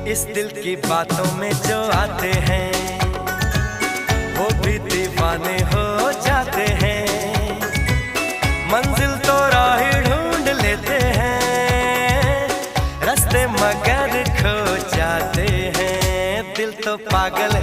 इस दिल की बातों में जो आते हैं वो भी दीवाने हो जाते हैं। मंजिल तो राह ढूंढ लेते हैं, रास्ते मगर खो जाते हैं। दिल तो पागल